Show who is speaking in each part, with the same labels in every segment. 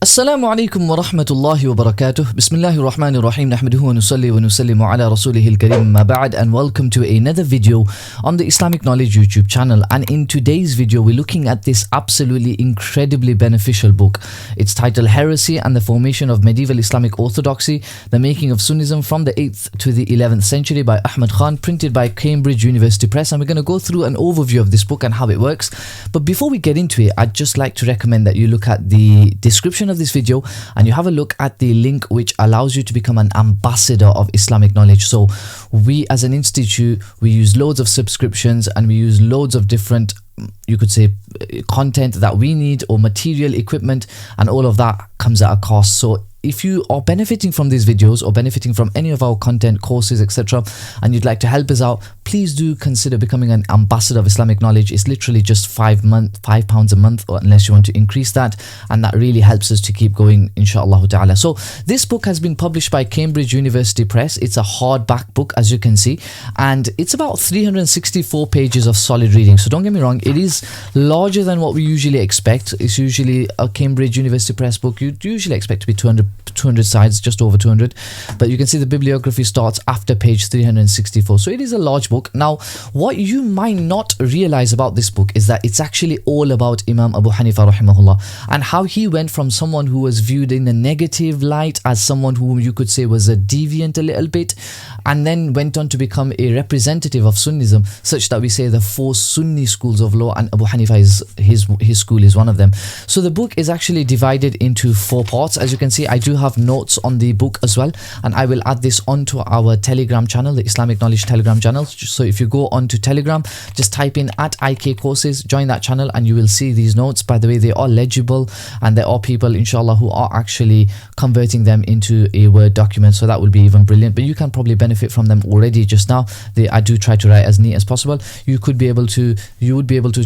Speaker 1: Assalamu alaikum wa rahmatullahi wa barakatuh. Bismillahir Rahmanir Rahim. Nahmaduhu wa nusalli wa nusallimu ala rasulihil kareem ma ba'd, and welcome to another video on the Islamic Knowledge YouTube channel. And in today's video we're looking at this absolutely incredibly beneficial book. It's titled Heresy and the Formation of Medieval Islamic Orthodoxy, the Making of Sunnism from the 8th to the 11th century by Ahmad Khan, printed by Cambridge University Press. And we're going to go through an overview of this book and how it works. But before we get into it, I'd just like to recommend that you look at the description of this video and you have a look at the link which allows you to become an ambassador of Islamic knowledge. So we as an institute, we use loads of subscriptions and we use loads of different, you could say, content that we need, or material, equipment, and all of that comes at a cost. So if you are benefiting from these videos or benefiting from any of our content, courses, etc., and you'd like to help us out, please do consider becoming an ambassador of Islamic knowledge. It's literally just £5 a month, or unless you want to increase that, and that really helps us to keep going, inshallah ta'ala. So this book has been published by Cambridge University Press. It's a hardback book, as you can see, and it's about 364 pages of solid reading. So don't get me wrong, it is larger than what we usually expect. It's usually a Cambridge University Press book. You'd usually expect to be 200 sides, just over 200, but you can see the bibliography starts after page 364. So it is a large book. Now, what you might not realize about this book is that it's actually all about Imam Abu Hanifa rahimahullah, and how he went from someone who was viewed in a negative light as someone who you could say was a deviant a little bit, and then went on to become a representative of Sunnism, such that we say the four Sunni schools of law, and Abu Hanifa is his school is one of them. So the book is actually divided into 4 parts. As you can see, I do have notes on the book as well, and I will add this onto our Telegram channel, the Islamic Knowledge Telegram channel. So if you go onto Telegram, just type in @IK Courses, join that channel, and you will see these notes. By the way, they are legible, and there are people, inshallah, who are actually converting them into a Word document, so that would be even brilliant. But you can probably benefit from them already just now. I do try to write as neat as possible. You would be able to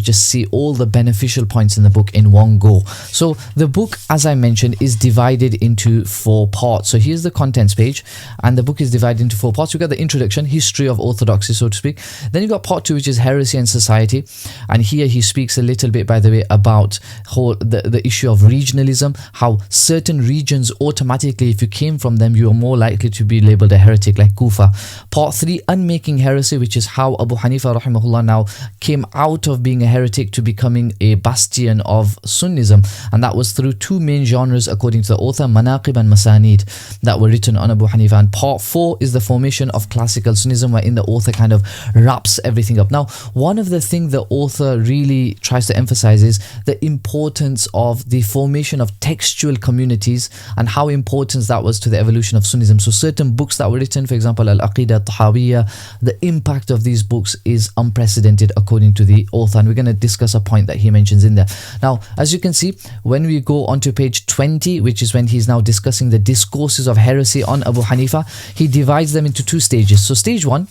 Speaker 1: just see all the beneficial points in the book in one go. So the book, as I mentioned, is divided into 4 parts. So here's the contents page, and the book is divided into 4 parts. We've got the introduction, history of orthodoxy, so to speak. Then you've got part 2, which is heresy and society, and here he speaks a little bit, by the way, about the issue of regionalism, how certain regions automatically, if you came from them, you are more likely to be labeled a heretic, like Kufa. Part 3, unmaking heresy, which is how Abu Hanifa rahimahullah now came out of being a heretic to becoming a bastion of Sunnism, and that was through 2 main genres according to the author, Manaqib and Masanid, that were written on Abu Hanifa. And part 4 is the formation of classical Sunnism, wherein the author kind of wraps everything up. Now, one of the things the author really tries to emphasize is the importance of the formation of textual communities and how important that was to the evolution of Sunnism. So certain books that were written, for example, Al-Aqidah Al-Tahawiyya, the impact of these books is unprecedented according to the author, and we're going to discuss a point that he mentions in there. Now, as you can see, when we go onto page 20, which is when he's now discussing the Discourses of Heresy on Abu Hanifa, he divides them into 2 stages. So stage 1,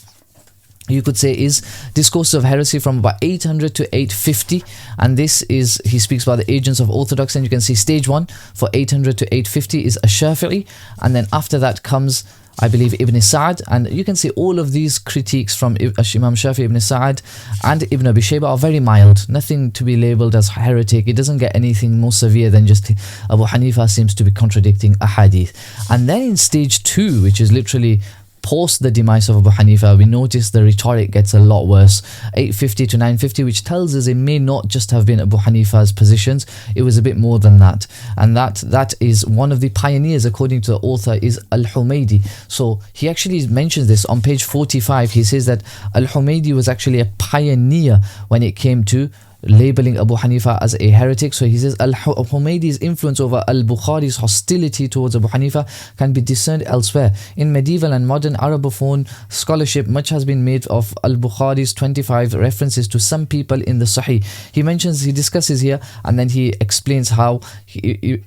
Speaker 1: you could say, is Discourses of Heresy from about 800 to 850, and this is, he speaks about the agents of orthodoxy, and you can see stage 1 for 800 to 850 is Ash-Shafi'i, and then after that comes, I believe, Ibn Sa'd, and you can see all of these critiques from Imam Shafi'i, Ibn Sa'd and Ibn Abi Shayba are very mild, nothing to be labelled as heretic. It doesn't get anything more severe than just Abu Hanifa seems to be contradicting a hadith. And then in stage 2, which is literally post the demise of Abu Hanifa, we notice the rhetoric gets a lot worse. 850 to 950, which tells us it may not just have been Abu Hanifa's positions, it was a bit more than that. And that is one of the pioneers, according to the author, is Al-Humaydi. So he actually mentions this on page 45. He says that Al-Humaydi was actually a pioneer when it came to labeling Abu Hanifa as a heretic. So he says Al-Humaydi's influence over Al-Bukhari's hostility towards Abu Hanifa can be discerned elsewhere. In medieval and modern Arabophone scholarship, much has been made of Al-Bukhari's 25 references to some people in the Sahih. He discusses here, and then he explains how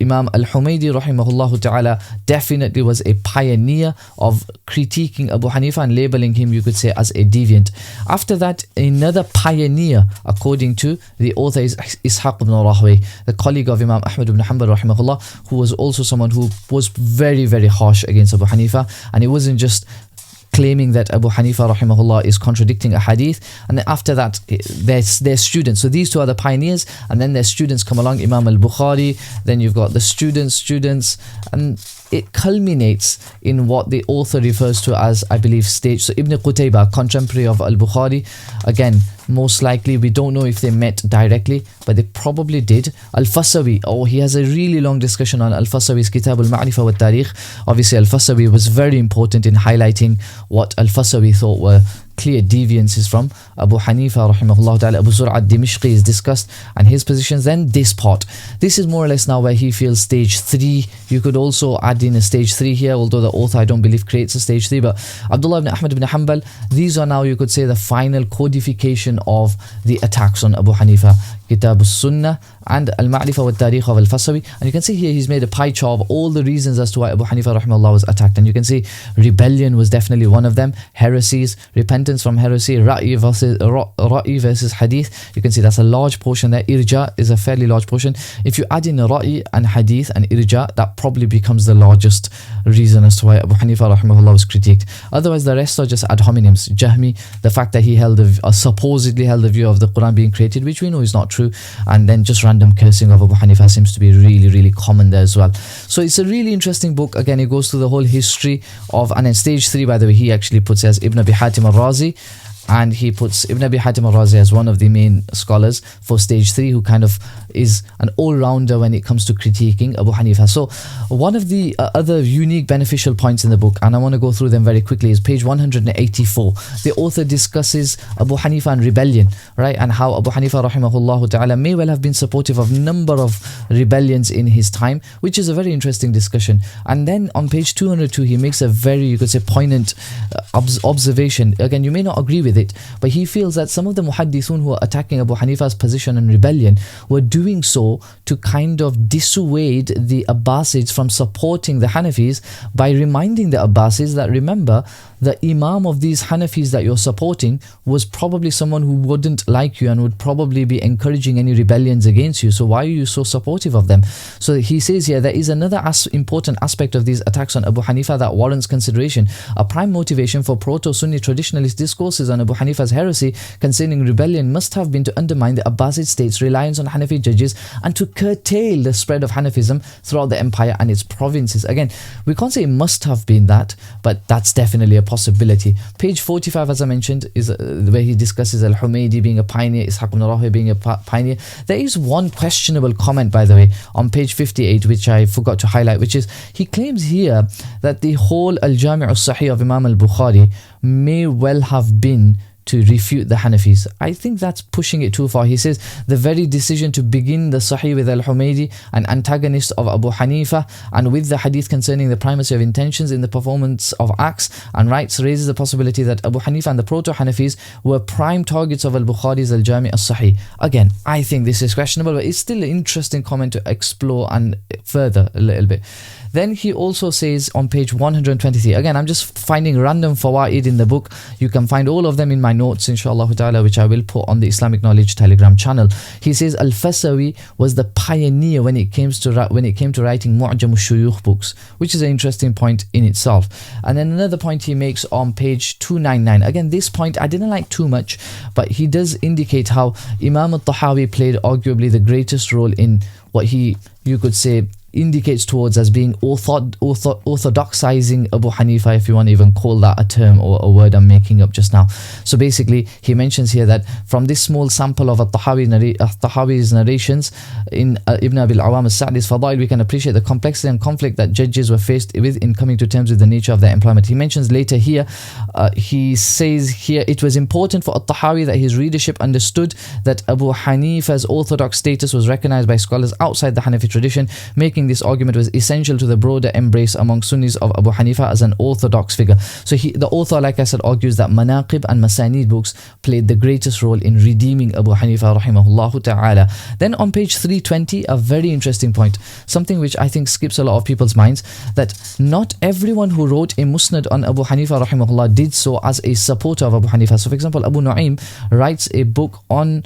Speaker 1: Imam Al-Humaydi rahimahullah ta'ala definitely was a pioneer of critiquing Abu Hanifa and labeling him, you could say, as a deviant. After that, another pioneer, according to the author, is Ishaq ibn Rahway, the colleague of Imam Ahmad ibn Hanbal rahimahullah, who was also someone who was very, very harsh against Abu Hanifa. And it wasn't just claiming that Abu Hanifa rahimahullah is contradicting a hadith, and then after that their students. So these two are the pioneers, and then their students come along, Imam al-Bukhari, then you've got the students, and it culminates in what the author refers to as, I believe, stage. So Ibn Qutaybah, contemporary of al-Bukhari, again, most likely we don't know if they met directly, but they probably did. Al-Fasawi, he has a really long discussion on Al-Fasawi's Kitab al-Ma'rifah wa Tarikh. Obviously Al-Fasawi was very important in highlighting what Al-Fasawi thought were clear deviances from Abu Hanifa rahimahullah ta'ala. Abu Zur'a al-Dimishqi is discussed and his positions. Then this part, this is more or less now where he feels stage 3. You could also add in a stage 3 here, although the author I don't believe creates a stage 3, but Abdullah ibn Ahmad ibn Hanbal, these are now, you could say, the final codification of the attacks on Abu Hanifa. Kitab al-Sunnah and Al-Ma'rifah wa Tarikh of Al-Fasawi, and you can see here he's made a pie chart of all the reasons as to why Abu Hanifa rahimahullah was attacked, and you can see rebellion was definitely one of them, heresies, repentance from heresy, Ra'i versus hadith. You can see that's a large portion there. Irja is a fairly large portion. If you add in Ra'i and hadith and Irja, that probably becomes the largest reason as to why Abu Hanifa rahimahullah was critiqued. Otherwise the rest are just ad hominems. Jahmi, the fact that he supposedly held the view of the Quran being created, which we know is not true, and then just random cursing of Abu Hanifa seems to be really common there as well. So it's a really interesting book. Again, it goes through the whole history of, and in stage 3, by the way, he actually puts as Ibn Abi Hatim al-Razi, and he puts Ibn Abi Hatim al-Razi as one of the main scholars for stage 3, who kind of is an all-rounder when it comes to critiquing Abu Hanifa. So one of the other unique beneficial points in the book, and I want to go through them very quickly, is page 184. The author discusses Abu Hanifa and rebellion, right, and how Abu Hanifa rahimahullah ta'ala may well have been supportive of number of rebellions in his time, which is a very interesting discussion. And then on page 202 he makes a very, you could say, poignant observation. Again, you may not agree with it, but he feels that some of the muhaddithun who are attacking Abu Hanifa's position on rebellion were doing so to kind of dissuade the Abbasids from supporting the Hanafis by reminding the Abbasids that, remember, the Imam of these Hanafis that you're supporting was probably someone who wouldn't like you and would probably be encouraging any rebellions against you. So why are you so supportive of them? So he says here, there is another important aspect of these attacks on Abu Hanifa that warrants consideration. A prime motivation for proto-Sunni traditionalist discourses on Abu Hanifa's heresy concerning rebellion must have been to undermine the Abbasid state's reliance on Hanafi judges and to curtail the spread of Hanafism throughout the empire and its provinces. Again, we can't say it must have been that, but that's definitely a possibility. Page 45, as I mentioned, is where he discusses Al-Humaydi being a pioneer, Ishaq ibn Rahawayh being a pioneer. There is one questionable comment, by the way, on page 58, which I forgot to highlight, which is he claims here that the whole Al-Jami' al-Sahih of Imam al-Bukhari may well have been to refute the Hanafis. I think that's pushing it too far. He says the very decision to begin the Sahih with Al-Humaydi, an antagonist of Abu Hanifa, and with the hadith concerning the primacy of intentions in the performance of acts and rights, raises the possibility that Abu Hanifa and the proto-Hanafis were prime targets of Al-Bukhari's Al-Jami' al-Sahih. Again, I think this is questionable, but it's still an interesting comment to explore and further a little bit. Then he also says on page 123, again, I'm just finding random fawaid in the book. You can find all of them in my notes, inshallah ta'ala, which I will put on the Islamic Knowledge Telegram channel. He says Al-Fasawi was the pioneer when it came to writing Mu'jam al-Shuyukh books, which is an interesting point in itself. And then another point he makes on page 299. Again, this point I didn't like too much, but he does indicate how Imam al-Tahawi played arguably the greatest role in what you could say, indicates towards as being orthodoxizing Abu Hanifa, if you want to even call that a term or a word I'm making up just now. So basically he mentions here that from this small sample of Tahawi's narrations in Ibn Abi al-Awam al-Sa'di's Fadail, we can appreciate the complexity and conflict that judges were faced with in coming to terms with the nature of their employment. He mentions later here, he says here, it was important for al-Tahawi that his readership understood that Abu Hanifa's orthodox status was recognized by scholars outside the Hanafi tradition. Making this argument was essential to the broader embrace among Sunnis of Abu Hanifa as an orthodox figure. So the author, like I said, argues that Manaqib and Masanid books played the greatest role in redeeming Abu Hanifa rahimahullah ta'ala. Then on page 320, a very interesting point, something which I think skips a lot of people's minds, that not everyone who wrote a Musnad on Abu Hanifa rahimahullah did so as a supporter of Abu Hanifa. So for example, Abu Nu'aym writes a book on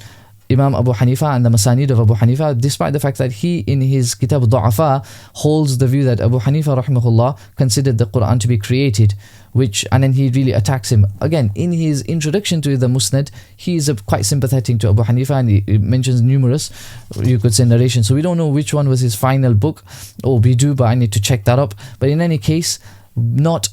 Speaker 1: Imam Abu Hanifa and the Masanid of Abu Hanifa, despite the fact that he in his Kitab Du'afa holds the view that Abu Hanifa rahimahullah considered the Quran to be created, and then he really attacks him. Again, in his introduction to the Musnad, he is quite sympathetic to Abu Hanifa, and he mentions numerous, you could say, narrations. So we don't know which one was his final book, or we do, but I need to check that up. But in any case, not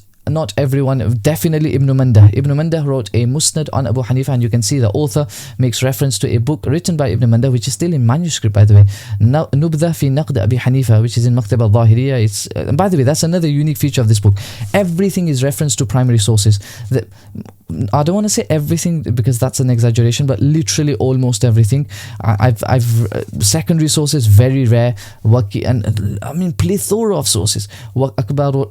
Speaker 1: everyone, definitely Ibn Mandah. Ibn Mandah wrote a Musnad on Abu Hanifa, and you can see the author makes reference to a book written by Ibn Mandah, which is still in manuscript, by the way, Nubdha fi Naqd Abi Hanifa, which is in Maktab al-Zahiriyya. And by the way, that's another unique feature of this book. Everything is reference to primary sources. I don't want to say everything because that's an exaggeration, but literally almost everything. I've secondary sources, very rare. And I mean, plethora of sources. Akhbarul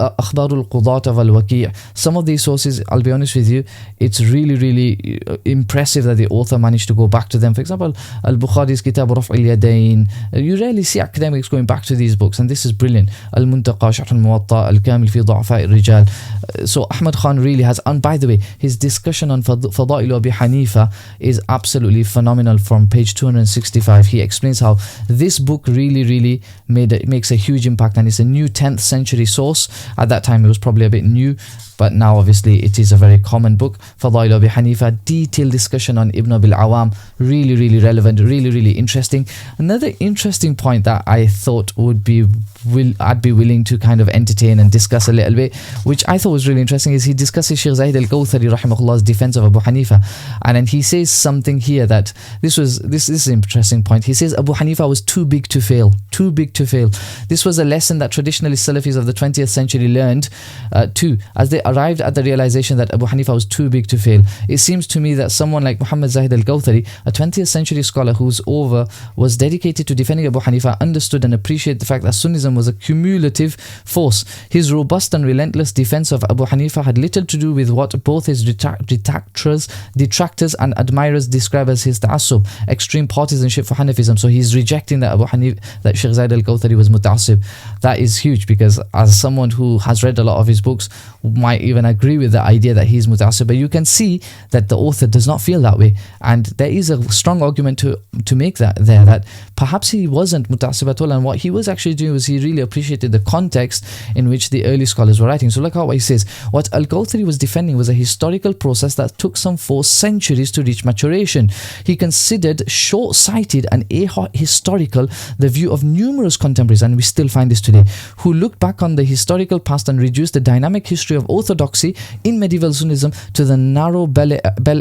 Speaker 1: Qudat of al-Waqi'. Some of these sources, I'll be honest with you, it's really impressive that the author managed to go back to them. For example, Al-Bukhari's Kitab Raf' al-Yadayn. You rarely see academics going back to these books, and this is brilliant. Al-Muntaqa Sharh al-Muwatta, Al-Kamil fi Du'afa al-Rijal. So Ahmad Khan really has, and by the way, his discussion on Fada'il Abi Hanifa is absolutely phenomenal. From page 265, he explains how this book really makes a huge impact, and it's a new 10th century source. At that time it was probably a bit new, but now obviously it is a very common book. Fadail Abi Hanifa, detailed discussion on Ibn Abil Awam, really relevant, really interesting. Another interesting point that I thought I'd be willing to kind of entertain and discuss a little bit, which I thought was really interesting, is he discusses Shaykh Zahid al-Kawthari rahimahullah's defense of Abu Hanifa, and then he says something here that this is an interesting point. He says Abu Hanifa was too big to fail. This was a lesson that traditionally Salafis of the 20th century learned too, as they arrived at the realization that Abu Hanifa was too big to fail. It seems to me that someone like Muhammad Zahid al-Kawthari, a 20th century scholar whose was dedicated to defending Abu Hanifa, understood and appreciated the fact that Sunnism was a cumulative force. His robust and relentless defense of Abu Hanifa had little to do with what both his detractors and admirers describe as his ta'assub, extreme partisanship for Hanafism. So he's rejecting that that Shaykh Zaid al-Kawthari was muta'assib. That is huge, because as someone who has read a lot of his books, might even agree with the idea that he's muta'assib, but you can see that the author does not feel that way, and there is a strong argument to make that perhaps he wasn't muta'assib at all, and what he was actually doing was he really appreciated the context in which the early scholars were writing. So look how he says, what al-Kawthari was defending was a historical process that took some 4 centuries to reach maturation. He considered short-sighted and ahistorical the view of numerous contemporaries, and we still find this today, who looked back on the historical past and reduced the dynamic history of orthodoxy in medieval Sunnism to the narrow belle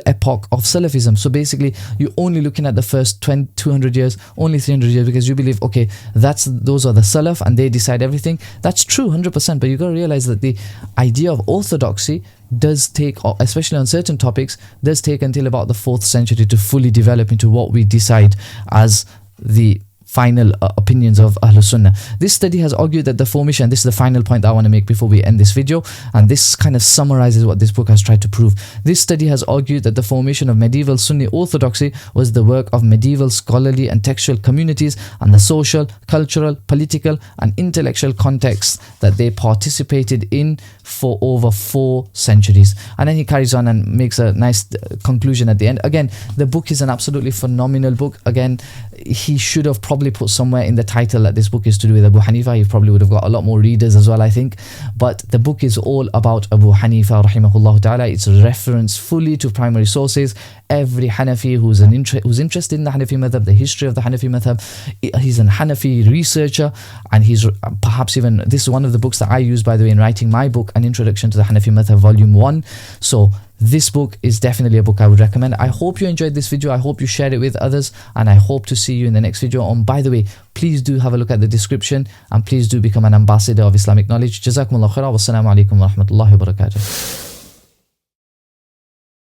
Speaker 1: epoch of Salafism. So basically, you're only looking at the first 200 years, only 300 years, because you believe, okay, those are the Salaf and they decide everything. That's true 100%, but you got to realize that the idea of orthodoxy does take, especially on certain topics, does take until about the 4th century to fully develop into what we decide as the final opinions of Ahlul Sunnah. This study has argued that the formation, and this is the final point that I want to make before we end this video, and this kind of summarizes what this book has tried to prove. This study has argued that the formation of medieval Sunni orthodoxy was the work of medieval scholarly and textual communities and the social, cultural, political and intellectual contexts that they participated in for over 4 centuries. And then he carries on and makes a nice conclusion at the end. Again, the book is an absolutely phenomenal book. Again, he should have probably put somewhere in the title that this book is to do with Abu Hanifa. He probably would have got a lot more readers as well, I think. But the book is all about Abu Hanifa rahimahullah ta'ala. It's a reference fully to primary sources. Every Hanafi who's interested in the Hanafi madhab, the history of the Hanafi madhab, he's an Hanafi researcher, and he's perhaps even, this is one of the books that I use, by the way, in writing my book, An Introduction to the Hanafi Madhab Volume 1. So this book is definitely a book I would recommend. I hope you enjoyed this video. I hope you shared it with others, and I hope to see you in the next video. And by the way, please do have a look at the description, and please do become an ambassador of Islamic knowledge. Jazakumullah khaira. Wassalamu alaikum wa rahmatullahi wa barakatuh.